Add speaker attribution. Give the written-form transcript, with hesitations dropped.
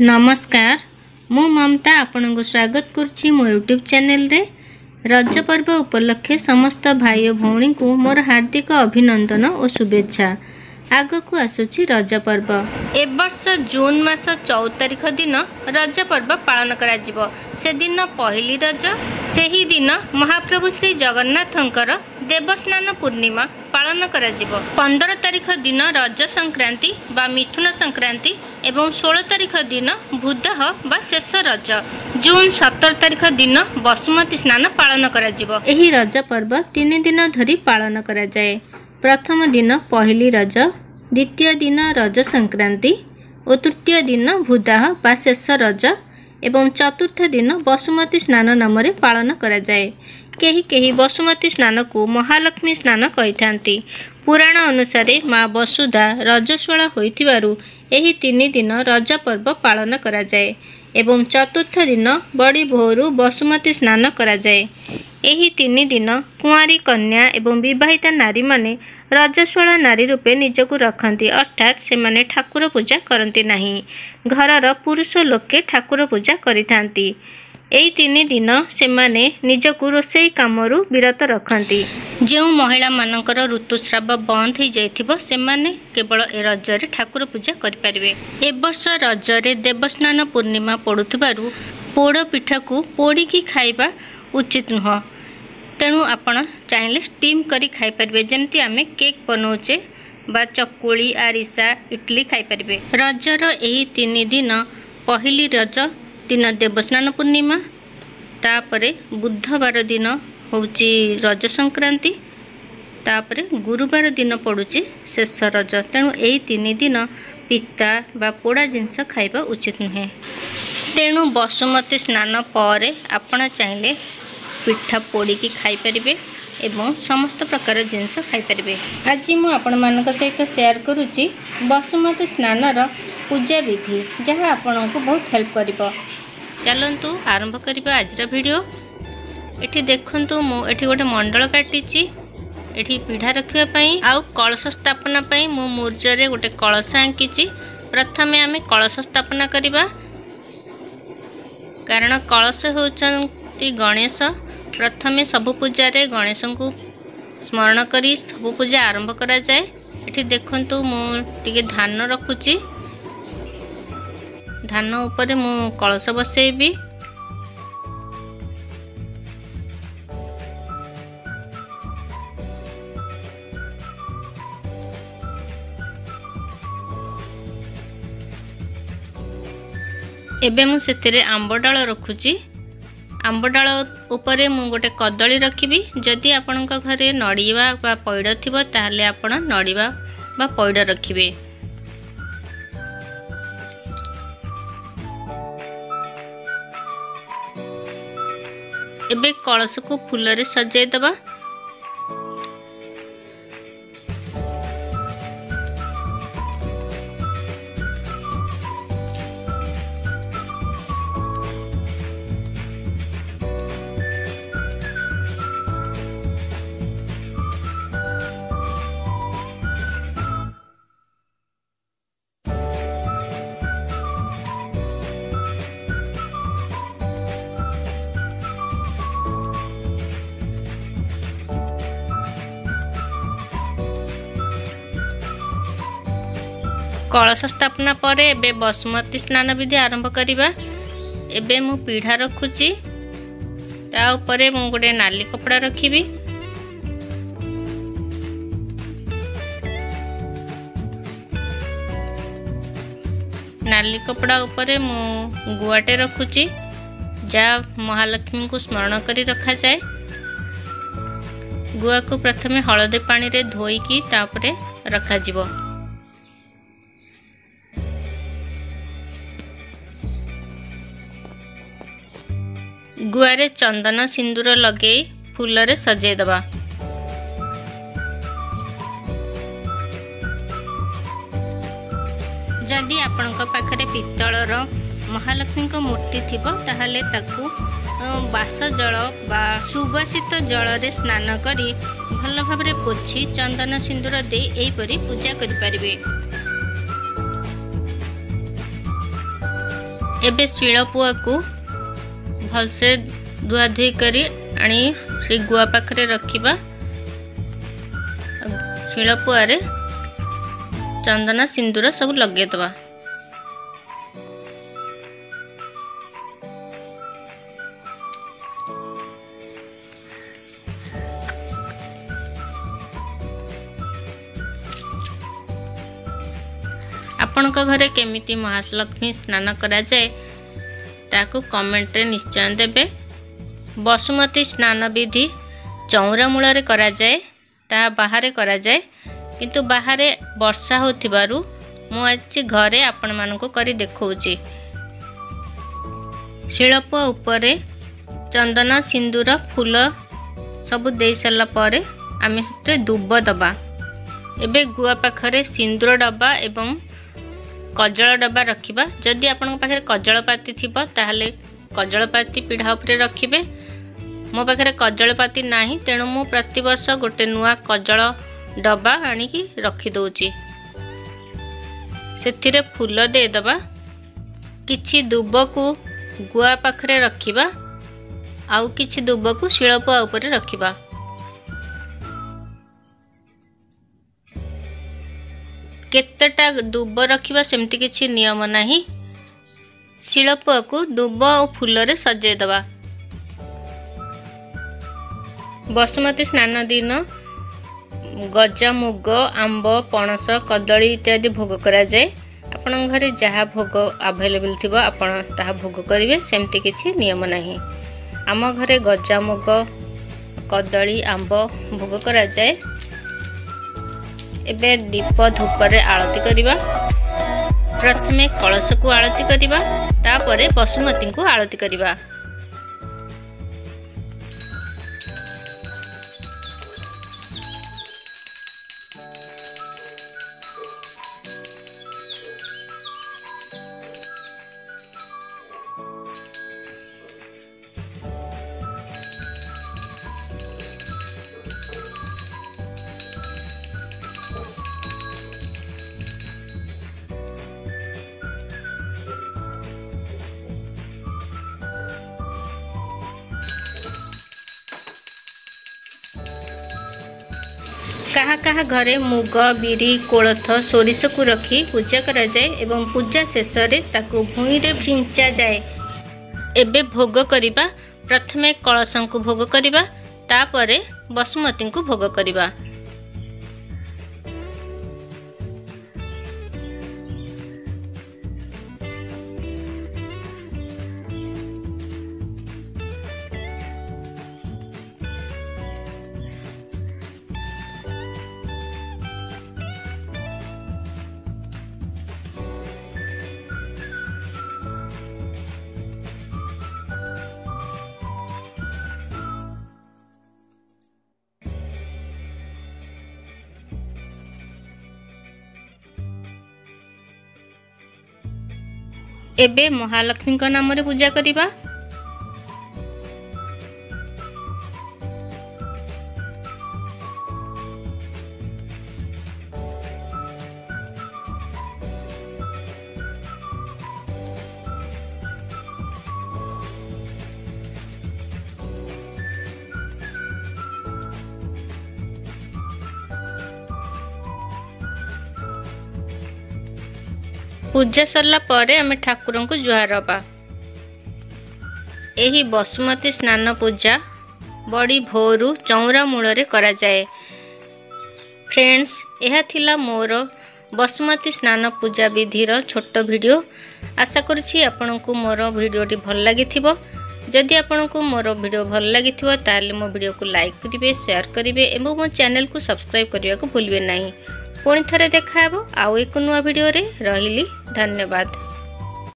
Speaker 1: नमस्कार मु ममता आपन को स्वागत करुच्ची मो यूट्यूब चैनल रे। रज पर्व उपलक्षे समस्त भाई और भौणी को मोर हार्दिक अभिनंदन और शुभेच्छा। आग को आसुची रज पर्व। ए वर्ष जून मास 14 तारिख दिन रज पर्व पालन करा जिवो। से दिन पहली रज। सेही दिन महाप्रभु श्री जगन्नाथंकर देवस्नान पूर्णिमा पालन करा जिवो। 15 तारिख दिन रज संक्रांति बा मिथुन संक्रांति एवं 16 तारिख दिन भूदाह बा शेष रज। जून 17 तारिख दिन बसुमती स्नान पालन करा जिवो। एही रज पर्व 3 दिन धरी पालन करा जाए। प्रथम दिन पहली रज, द्वितीय दिन रज संक्रांति और तृतीय दिन भूदाह बा शेष रज एवं चतुर्थ दिन बसुमती स्नान नाम पालन करा जाए। केही केही बसुमती स्नान को महालक्ष्मी स्नान कही। पुराण अनुसार माँ वसुधा रजस्वला होइथिबारु एही 3 दिन रज पर्व पालन करा जाए एवं चतुर्थ दिन बड़ी भोरु बसुमती स्नान करा जाए। एही 3 दिन कुंवारी कन्या एवं विवाहिता नारी माने रजस्वला नारी रूपे निजको रखती, अर्थात से माने ठाकुर पूजा करती नहीं। घरर पुरुष लोके ठाकुर पूजा करिथांती। एही 3 दिन से माने निजको रोषेई कामरू विरत रखती। जो महिला मानकर ऋतुस्राव बंद हो जाइथिबो से माने केवल ए रजरे ठाकुर पूजा करि परिबे। ए वर्ष रजरे देवस्नान पूर्णिमा पड़ुथिबारु पोड़ पिठा को पोड़ी की खाइबा उचित नुह। तेणु आपण चाहिले स्टीम करी खाई परिबे। जेमती आमे केक बनाउचे बा चकुली आरिसा इडली खाई परिबे। रजर एही 3 दिन पहली रज दिन देवस्नान पूर्णिमा, तापरे बुधवार दिन होउची रज संक्रांति, तापरे गुरुवार दिन पड़ुची शेष रज। तेणु एही 3 दिन पिता बा पोड़ा जिनस खाइबा उचित नुहे। तेणु बसुमती स्नान पर आपण चाहिले पिठा पोड़ी की खाई परिबे एवं समस्त प्रकार जिनस खाई परिबे। आज मु आपण मानक सहित शेयर करूची बसुमती स्नानर पूजा विधि, जहाँ आपण को बहुत हेल्प करिबो। चलंतु आरंभ करिबा आज वीडियो। एठी देखंतु मु एठी गोटे मंडल काटिची। एठी पीढ़ा रखिबा पई आउ कलश स्थापना पई मु मूर्जरे गोटे कलश आंकिची। प्रथमे आमे कलश स्थापना करिबा, कारण कलश होचंती गणेश। प्रथमे सबु पूजा रे गणेश को स्मरण करी सबु पूजा आरंभ करा जाए। एठी देखंतु मु टिके धान रखुची। धान ऊपर मु कलश बसेबी। एबे मु सेतिरे आंब डाल रखुची। आंब डाल उपरे मु गोटे कदली रखिबी। जदि आपणक घरे नड़िया बा पैड थिबो ताहले आपण नड़िया बा पैड रखिबे। एबे कलश को फूल रे सजाई दबा। कलश स्थापना पर एबे बसुमती स्नान विधि आरंभ करिबा। एबे मु पीढ़ा रखुची। ता ऊपर मु गोटे नाली कपड़ा रखिबी। नाली कपड़ा ऊपर मु गुआटे रखुची, जा महालक्ष्मी को स्मरण करी रखा जाए। गुआ को प्रथमे हलदी पानी रे धोईकी तापरे रखा जिवो। गुआरे चंदन सिंदूर लगे फूल रे सजाई दबा। जदि आपणक पाखरे पित्तलर महालक्ष्मी को मूर्ति थिबो ताहले ताकू बास जल बा सुबासित जल रे स्नान करी भल भाबरे पोछि चंदन सिंदूर दे एपरी पूजा करि परिबे। एबे शिलपुआ को भलसे धुआ धुई करी आनी से गुआ पाखरे रखिबा। शिलपुआ रे चंदना सिंदूर सब लगे दबा। आपणक घरे केमिति महालक्ष्मी स्नान करा जाए ताकू कमेंट रे निश्चय देबे। बसुमती स्नान विधि चौरा मूल रे करा जाए, ता बाहर करा जाए, किंतु बाहर वर्षा होतिबारु मु आज घरे आपण मानको करी देखौची। शिलपुआ उपरे चंदन सिंदूर फूल सब दे सारा पर आम दुब दबा। एबे गुआ पाखरे सिंदूर डब्बा एवं कजल डब्बा रखिबा। जदि आपन पाखे कजलपाती थिबो ताहले कजलपाती पीढ़ा उपरे रखिबे। मो पाखे कजलपाती नाही, तेणु मु प्रति वर्ष गोटे नुआ कजल डब्बा आनी की रखी दउची। सेथिरे फूल दे दबा। किछि दुब को गुआ पाखरे रखिबा, आउ किछि दुब को शिलपुआ उपरे रखिबा। केतेटा दुब रखिबा सेमती किछि नियम नाही। शिलपुआ को दुब और फूल रे सजे दबा। बसुमती स्नान दिन गजा मुग आंब पणस कदली इत्यादि भोग करा जाए। आपण घरे जहाँ भोग अवेलेबल थिबो आपण ताहा भोग करिवे, सेमती किछि नियम नाही। आम घरे गजा मुग कदली आंब भोग करा जाए। एबे दीप धूप रे आरती करिबा। प्रथमे कलश को आरती करिबा, तापरे बसुमती को आरती करिबा। कहा कहा घरे मुग बिरी कोलथ सोरिष को रखी पूजा करा जाए एवं पूजा शेष रे ताकू भूई रे छिंचा जाए। एबे भोग करिबा। प्रथमे कलश को भोग करिबा, तापरे बसुमती को भोग करिबा। एबे महालक्ष्मी का नाम रे पूजा करिबा। पूजा सरला परे आमे ठाकुर को जुहार हबा। एही बसुमती स्नान पूजा बड़ी भोरु चौरा मूल रे करा जाए। फ्रेंड्स, यह थिला मोर बसुमती स्नान पूजा विधिर छोट वीडियो। आशा करुछि आपनकु मोर वीडियोटी भल लागिथिबो। जदि आपनकु मोर वीडियो भल लागिथिबो ताले मो वीडियो को लाइक करिवे, शेयर करिवे एवं मो चैनल को सब्सक्राइब करिया को भूलिबे नाही। पुणी थरे देखा हेबो आउ एक नुआ वीडियो रे। रहिली, धन्यवाद।